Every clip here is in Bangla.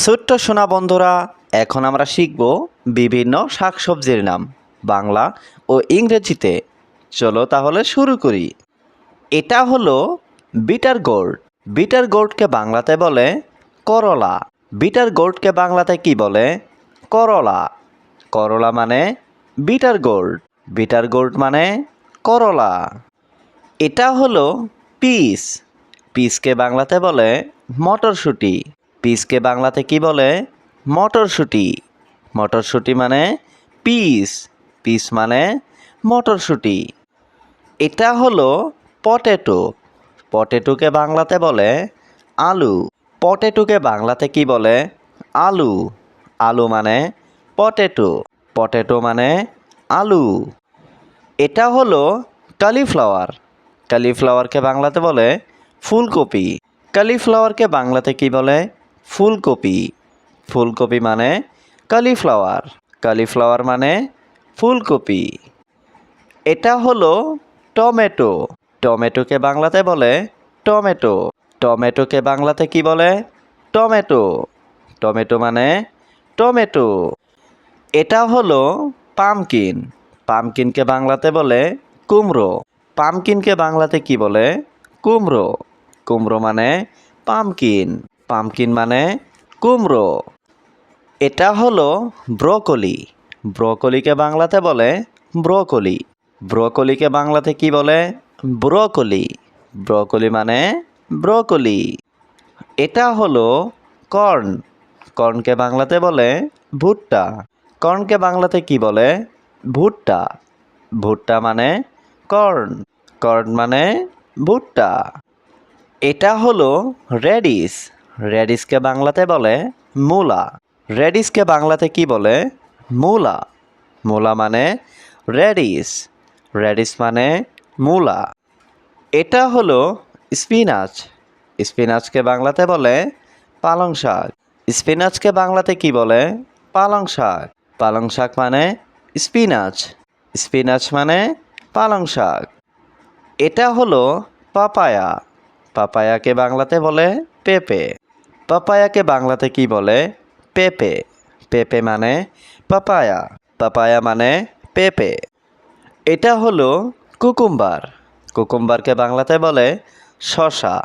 ছোট্ট সোনা বন্ধুরা, এখন আমরা শিখব বিভিন্ন শাকসবজির নাম বাংলা ও ইংরেজিতে। চলো তাহলে শুরু করি। এটা হলো বিটার গোর্ড। বিটার গোর্ডকে বাংলাতে বলে করলা। বিটার গোর্ডকে বাংলাতে কি বলে? করলা। করলা মানে বিটার গোর্ড। বিটার গোর্ড মানে করলা। এটা হলো পিস। পিসকে বাংলাতে বলে মটরশুঁটি। পিসকে বাংলাতে কি বলে? মটরশুঁটি। মটরশুঁটি মানে পিস। পিস মানে মটরশুঁটি। এটা হলো পটেটো। পটেটোকে বাংলাতে বলে আলু। পটেটোকে বাংলাতে কি বলে? আলু। আলু মানে পটেটো। পটেটো মানে আলু। এটা হলো কলিফ্লাওয়ার। কলিফ্লাওয়ারকে বাংলাতে বলে ফুলকপি। কলিফ্লাওয়ারকে বাংলাতে কি বলে? ফুলকপি। ফুলকপি মানে কলিফ্লাওয়ার। কলিফ্লাওয়ার মানে ফুলকপি। এটা হলো টমেটো। টমেটোকে বাংলাতে বলে টমেটো। টমেটোকে বাংলাতে কি বলে? টমেটো। টমেটো মানে টমেটো। এটা হলো পামকিন। পামকিনকে বাংলাতে বলে কুমড়ো। পামকিনকে বাংলাতে কি বলে? কুমড়ো। কুমড়ো মানে পামকিন। পামকিন মানে কুমড়ো। এটা হলো ব্রোকলি। ব্রোকলিকে বাংলাতে বলে ব্রোকলি। ব্রোকলিকে বাংলাতে কি বলে? ব্রোকলি। ব্রোকলি মানে ব্রোকলি। এটা হলো কর্ন। কর্নকে বাংলাতে বলে ভুট্টা। কর্নকে বাংলাতে কি বলে? ভুট্টা। ভুট্টা মানে কর্ন। কর্ন মানে ভুট্টা। এটা হলো রেডিশ। রেডিশকে বাংলাতে বলে মূলা। রেডিশকে বাংলাতে কি বলে? মূলা। মূলা মানে রেডিশ। রেডিশ মানে মূলা। এটা হলো স্পিনাচ। স্পিনাচকে বাংলাতে বলে পালং শাক। স্পিনাচকে বাংলাতে কি বলে? পালং শাক। পালং শাক মানে স্পিনাচ। স্পিনাচ মানে পালং শাক। এটা হলো পাপায়া। পাপায়াকে বাংলাতে বলে পেঁপে। পাপায়াকে বাংলাতে কি বলে? পেঁপে। পেঁপে মানে পাপায়া। পাপায়া মানে পেঁপে। এটা হলো কুকুম্বার। কুকুম্বারকে বাংলাতে বলে শসা।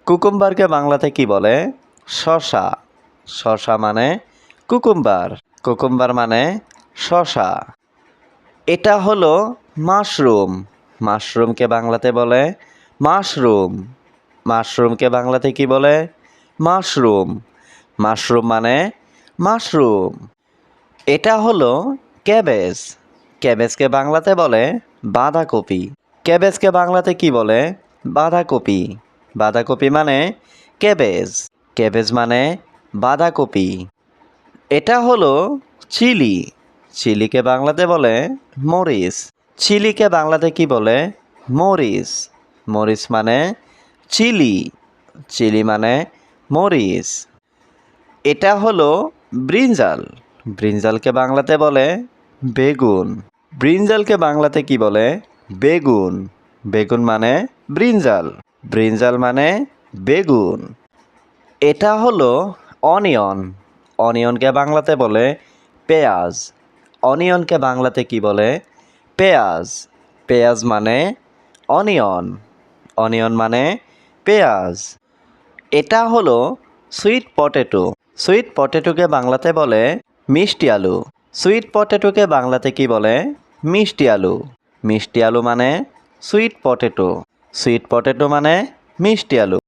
কুকুম্বারকে বাংলাতে কি বলে? শসা। শসা মানে কুকুম্বার। কুকুম্বার মানে শসা। এটা হলো মাশরুম। মাশরুমকে বাংলাতে বলে মাশরুম। মাশরুমকে বাংলাতে কি বলে? মাশরুম। মাশরুম মানে মাশরুম। এটা হলো ক্যাবেজ। ক্যাবেজকে বাংলাতে বলে বাঁধাকপি। ক্যাবেজকে বাংলাতে কি বলে? বাঁধাকপি। বাঁধাকপি মানে ক্যাবেজ। ক্যাবেজ মানে বাঁধাকপি। এটা হলো চিলি। চিলিকে বাংলাতে বলে মরিচ। চিলিকে বাংলাতে কি বলে? মরিচ। মরিচ মানে চিলি। চিলি মানে মরিচ। এটা হলো ব্রিঞ্জাল। ব্রিঞ্জালকে বাংলাতে বলে বেগুন। ব্রিঞ্জালকে বাংলাতে কি বলে? বেগুন। বেগুন মানে ব্রিঞ্জাল। ব্রিঞ্জাল মানে বেগুন। এটা হলো অনিয়ন। অনিয়নকে বাংলাতে বলে পেঁয়াজ। অনিয়নকে বাংলাতে কি বলে? পেঁয়াজ। পেঁয়াজ মানে অনিয়ন। অনিয়ন মানে পেঁয়াজ। এটা হলো সুইট পটেটো। সুইট পটেটোকে বাংলাতে বলে মিষ্টি আলু। সুইট পটেটোকে বাংলাতে কি বলে? মিষ্টি আলু। মিষ্টি আলু মানে সুইট পটেটো। সুইট পটেটো মানে মিষ্টি আলু।